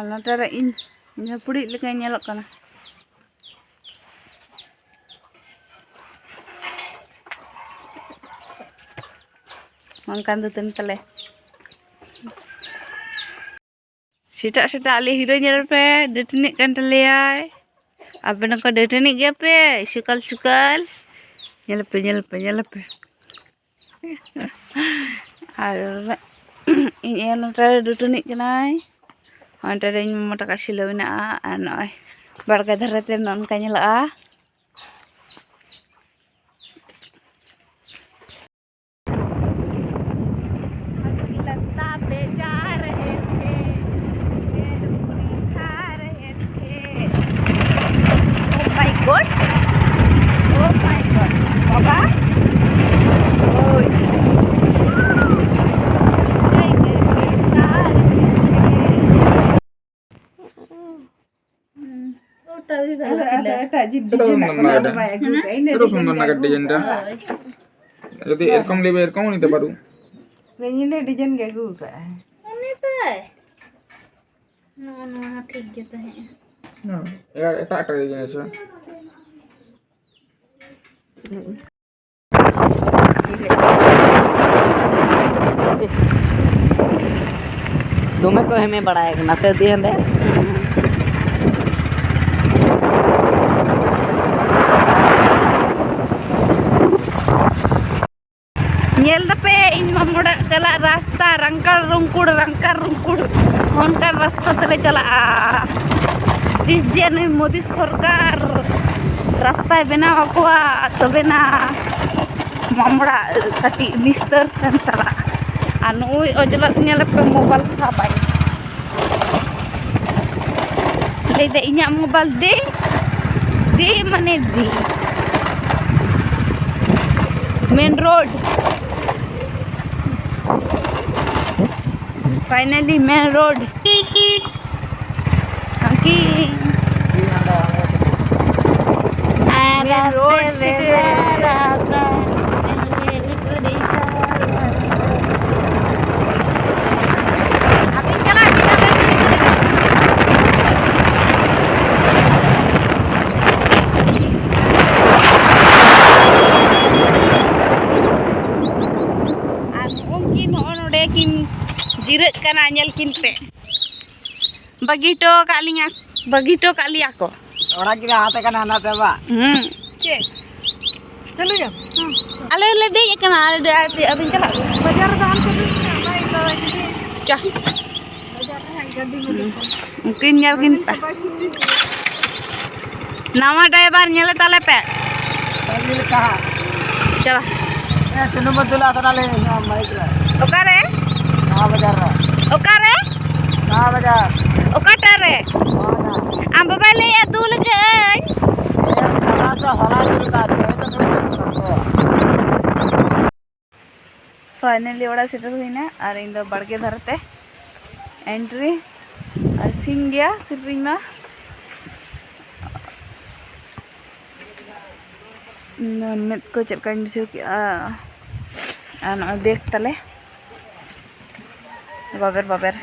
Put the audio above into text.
Notara ini puri lekai nyelok kana. Mangkan tuh tentele. Sita ali hero nyerap pe, detenik kan telai. Apa nak kau detenik dia pe, sukal. Nyelap pe. Aduh, ini notara detenik kenai. Antara ini mau tak kasih lewin anak, barga daratan non kanya lah. Oh my God, Papa. ছোট সুন্দর না ডিজাইনটা যদি এরকম নেবে এরকমও নিতে পারো ডিজাইন গে গু ঠিক যেতে হ্যাঁ এটা একটা ডিজাইন আছে तुम्हें को हमें बढ़ाया ना से दी हंदे nyel dape in mamoda chala rasta rangkar rungkud onkan rasta tele chala tis jenu modi sarkar rasta benaw akwa tobe na mamoda kati mister sen chala anu ojolat nyele pe mobile sabai lede inya mobile de mane di main road finally main road angki main road abin chala mungkin node kin jirat kana nyel kin pe bagito kali ako orang kira hate kan anak teba che chalo ja ale dei kana ale abin chala bajar dahan ko cha mungkin nyel kin pe nama driver nyele tale pe tadi kah chala sunu betul atau le baik lah okare nah bajar okare nah bajar okatare am babale adul gai finally ओड़ा settle हुईना और इन दो बड़के धरते entry और सिंग गया sipping मा मेद को चलका मिसो कि देख तले बाबर